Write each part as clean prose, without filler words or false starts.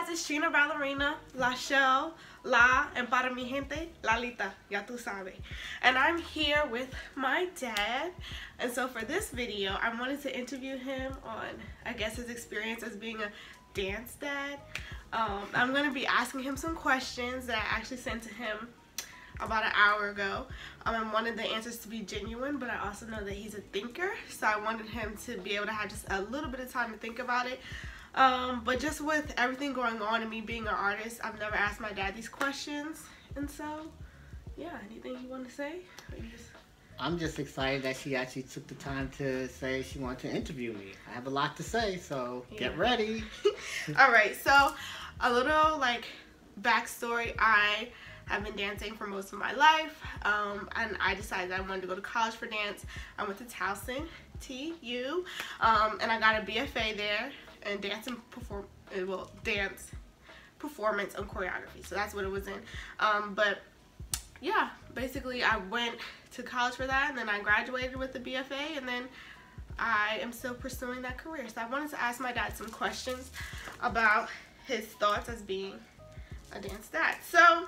guys, it's Trina Ballerina, La Shell, La, and para mi gente, Lalita, ya tu sabe. And I'm here with my dad. And so for this video, I wanted to interview him on, I guess, his experience as being a dance dad. I'm going to be asking him some questions that I actually sent to him about an hour ago. I wanted the answers to be genuine, but I also know that he's a thinker, so I wanted him to be able to have just a little bit of time to think about it. But just with everything going on and me being an artist, I've never asked my dad these questions, and so yeah, anything you want to say? I'm just excited that she actually took the time to say she wanted to interview me. I have a lot to say, so get ready. Alright, so a little like backstory. I have been dancing for most of my life, and I decided I wanted to go to college for dance. I went to Towson, TU, and I got a BFA there in dance and dance performance and choreography. So that's what it was in. But yeah, basically I went to college for that, and then I graduated with the BFA, and then I am still pursuing that career. So I wanted to ask my dad some questions about his thoughts as being a dance dad. So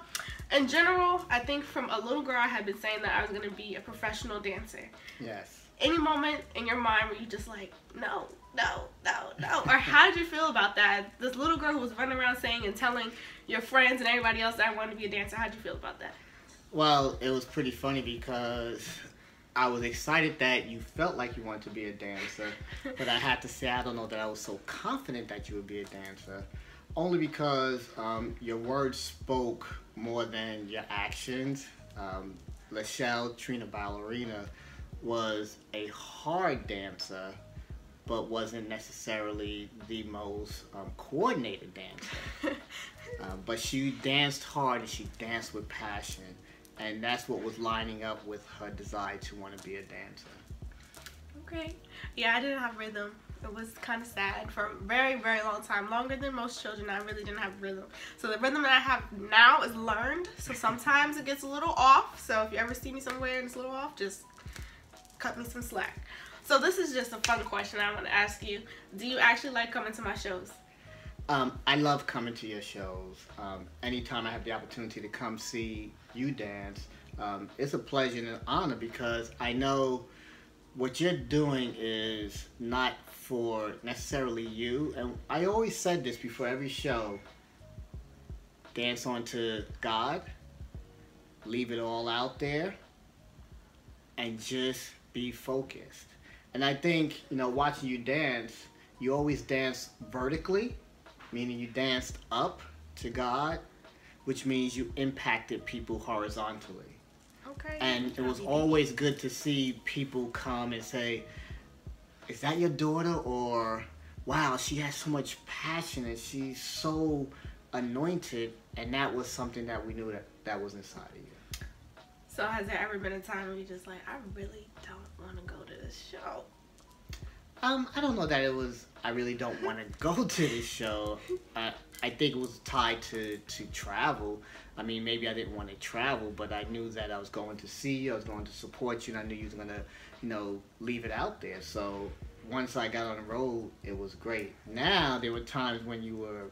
in general, I think from a little girl I had been saying that I was going to be a professional dancer. Yes. Any moment in your mind where you just like, no, no, no, no? Or how did you feel about that? This little girl who was running around saying and telling your friends and everybody else that I wanted to be a dancer, how did you feel about that? Well, it was pretty funny because I was excited that you felt like you wanted to be a dancer, but I had to say I don't know that I was so confident that you would be a dancer. Only because your words spoke more than your actions. Lachelle, Trina Ballerina, was a hard dancer, but wasn't necessarily the most coordinated dancer. But she danced hard and she danced with passion, and that's what was lining up with her desire to want to be a dancer. Okay. Yeah, I didn't have rhythm. It was kind of sad for a very, very long time. Longer than most children, I really didn't have rhythm. So the rhythm that I have now is learned. So sometimes it gets a little off. So if you ever see me somewhere and it's a little off, just cut me some slack. So this is just a fun question I want to ask you. Do you actually like coming to my shows? I love coming to your shows. Anytime I have the opportunity to come see you dance, it's a pleasure and an honor because I know what you're doing is not for necessarily you. And I always said this before every show: dance on to God, leave it all out there, and just be focused. And I think, you know, watching you dance, you always dance vertically, meaning you danced up to God, which means you impacted people horizontally. Okay. And it was always good to see people come and say, is that your daughter? Or, wow, she has so much passion and she's so anointed. And that was something that we knew that was inside of you. So has there ever been a time where you just like, I really don't want to go to this show? I don't know that it was, I really don't want to go to this show. I think it was tied to travel. I mean, maybe I didn't want to travel, but I knew that I was going to see you, I was going to support you, and I knew you was going to, you know, leave it out there. So once I got on the road, it was great. Now, there were times when you were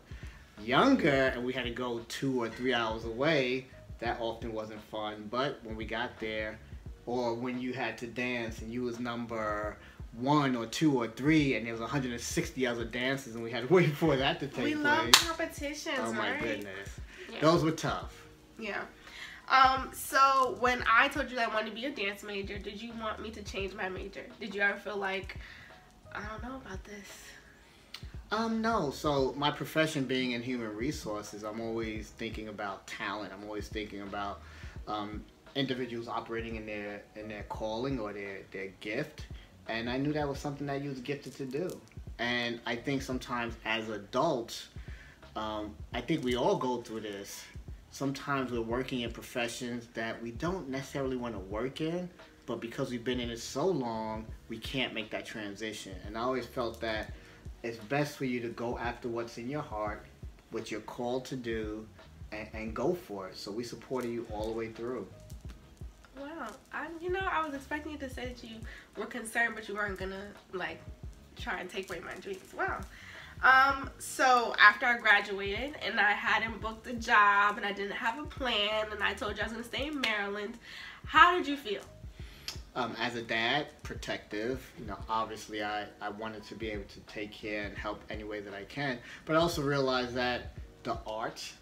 younger and we had to go 2 or 3 hours away. That often wasn't fun, but when we got there, or when you had to dance and you was number 1 or 2 or 3 and there was 160 other dances and we had to wait for that to take place. We love competitions, oh my right? goodness. Yeah. Those were tough. Yeah. So when I told you that I wanted to be a dance major, did you want me to change my major? Did you ever feel like, I don't know about this? No. So my profession being in human resources, I'm always thinking about talent. I'm always thinking about individuals operating in their calling or their gift. And I knew that was something that you was gifted to do. And I think sometimes as adults, I think we all go through this. Sometimes we're working in professions that we don't necessarily want to work in, but because we've been in it so long, we can't make that transition. And I always felt that it's best for you to go after what's in your heart, what you're called to do, and go for it. So we supported you all the way through. Wow. I was expecting you to say that you were concerned, but you weren't gonna like try and take away my dreams. Wow. So after I graduated and I hadn't booked a job and I didn't have a plan and I told you I was gonna stay in Maryland, how did you feel? As a dad, protective. Obviously I wanted to be able to take care and help any way that I can, but I also realized that the arts,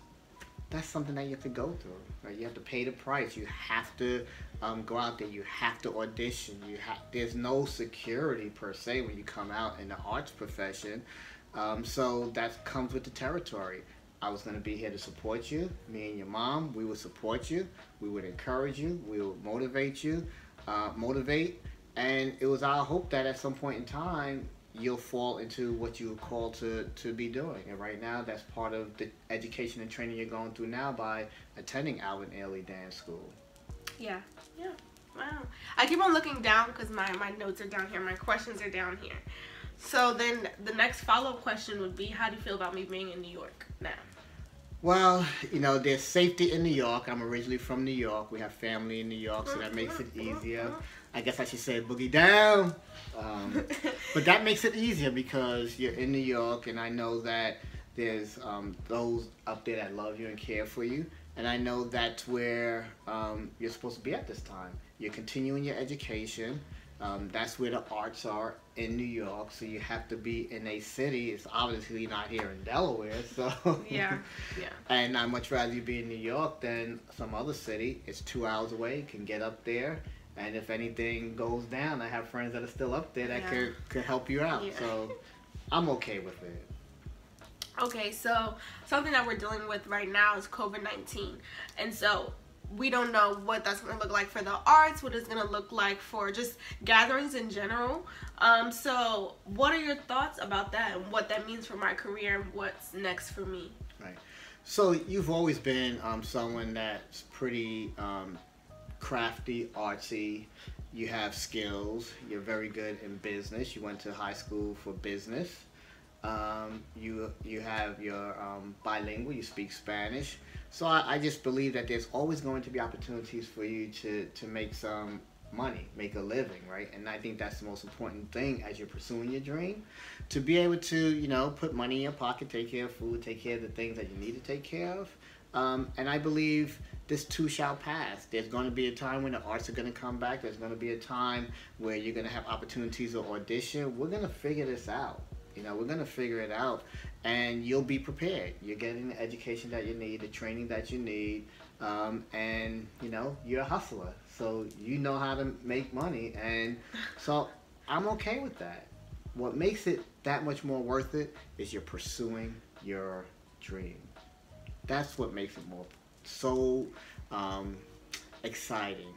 that's something that you have to go through. Right? You have to pay the price. You have to go out there. You have to audition. There's no security per se when you come out in the arts profession. So that comes with the territory. I was going to be here to support you. Me and your mom, we would support you. We would encourage you. We would motivate you. And it was our hope that at some point in time you'll fall into what you were called to be doing. And right now that's part of the education and training you're going through now by attending Alvin Ailey Dance School. Yeah. Wow. I keep on looking down because my notes are down here. My questions are down here. So then the next follow-up question would be, how do you feel about me being in New York now? Well, there's safety in New York. I'm originally from New York. We have family in New York, so that makes it easier. I guess I should say boogie down. But that makes it easier because you're in New York, and I know that there's those up there that love you and care for you. And I know that's where you're supposed to be at this time. You're continuing your education. That's where the arts are in New York, so you have to be in a city. It's obviously not here in Delaware, so yeah. And I'd much rather you be in New York than some other city. It's 2 hours away. You can get up there, and if anything goes down, I have friends that are still up there that could help you out. So I'm okay with it. Okay, so something that we're dealing with right now is COVID-19, and so we don't know what that's going to look like for the arts, what it's going to look like for just gatherings in general. So what are your thoughts about that and what that means for my career and what's next for me? Right. So you've always been someone that's pretty crafty, artsy. You have skills. You're very good in business. You went to high school for business. You have your bilingual. You speak Spanish. So I just believe that there's always going to be opportunities for you to make some money, make a living, right? And I think that's the most important thing as you're pursuing your dream, to be able to, put money in your pocket, take care of food, take care of the things that you need to take care of. And I believe this too shall pass. There's going to be a time when the arts are going to come back. There's going to be a time where you're going to have opportunities to audition. We're going to figure this out. We're going to figure it out, and you'll be prepared. You're getting the education that you need, the training that you need, and, you're a hustler. So you know how to make money, and so I'm okay with that. What makes it that much more worth it is you're pursuing your dream. That's what makes it so exciting.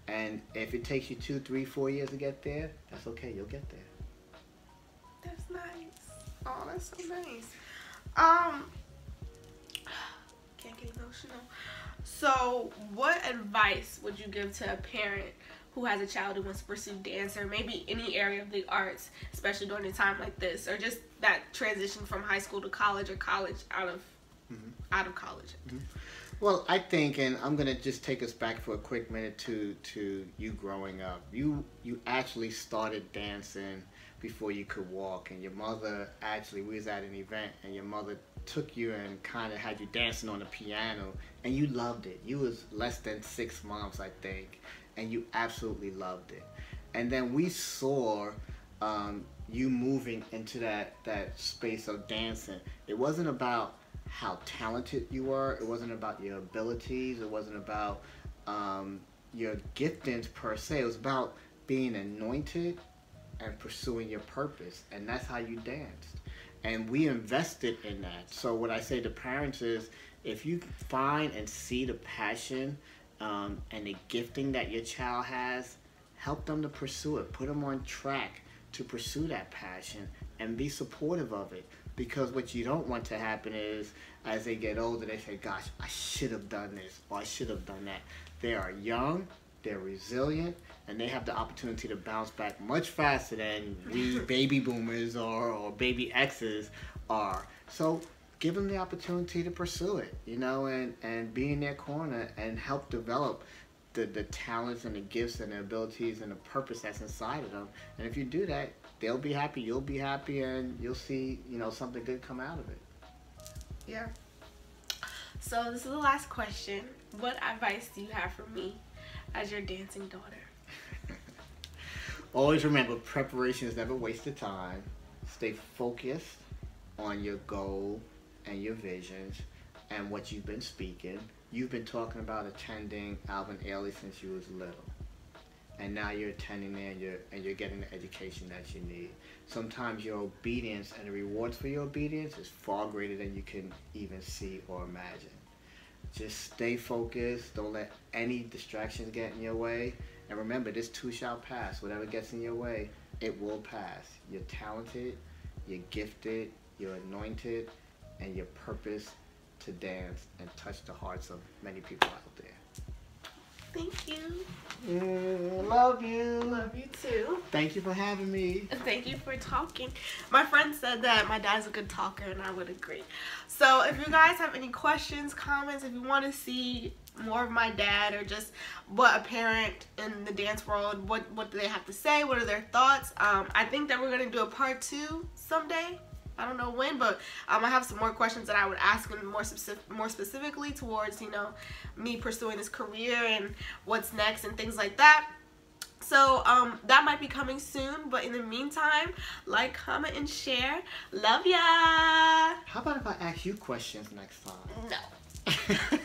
And if it takes you 2, 3, 4 years to get there, that's okay. You'll get there. That's nice. Oh, that's so nice. Can't get emotional. So, what advice would you give to a parent who has a child who wants to pursue dance or maybe any area of the arts, especially during a time like this, or just that transition from high school to college or college out of college? Mm-hmm. Well, I think, and I'm gonna just take us back for a quick minute to you growing up. You actually started dancing before you could walk, and your mother actually, we was at an event, and your mother took you and kind of had you dancing on the piano, and you loved it. You was less than 6 months, I think, and you absolutely loved it. And then we saw you moving into that space of dancing. It wasn't about how talented you were. It wasn't about your abilities. It wasn't about your giftings per se. It was about being anointed and pursuing your purpose, and that's how you danced. And we invested in that. So what I say to parents is, if you find and see the passion and the gifting that your child has, help them to pursue it. Put them on track to pursue that passion and be supportive of it. Because what you don't want to happen is, as they get older, they say, gosh, I should have done this or I should have done that. They are young, they're resilient, and they have the opportunity to bounce back much faster than we baby boomers or baby X's are. So give them the opportunity to pursue it, and be in their corner and help develop the talents and the gifts and the abilities and the purpose that's inside of them. And if you do that, they'll be happy, you'll be happy, and you'll see, something good come out of it. Yeah. So this is the last question. What advice do you have for me as your dancing daughter? Always remember, preparation is never wasted time. Stay focused on your goal and your visions and what you've been speaking. You've been talking about attending Alvin Ailey since you was little. And now you're attending there and you're getting the education that you need. Sometimes your obedience and the rewards for your obedience is far greater than you can even see or imagine. Just stay focused. Don't let any distractions get in your way. And remember, this too shall pass. Whatever gets in your way, it will pass. You're talented, you're gifted, you're anointed, and you're purposed to dance and touch the hearts of many people out there. Thank you. Love you. Love you too. Thank you for having me. Thank you for talking. My friend said that my dad's a good talker, and I would agree. So if you guys have any questions, comments, if you want to see more of my dad or just what a parent in the dance world, what do they have to say, what are their thoughts, I think that we're going to do a part 2 someday. I don't know when, but I have some more questions that I would ask him more specifically towards, me pursuing this career and what's next and things like that. So that might be coming soon, but in the meantime, like, comment, and share. Love ya! How about if I ask you questions next time? No.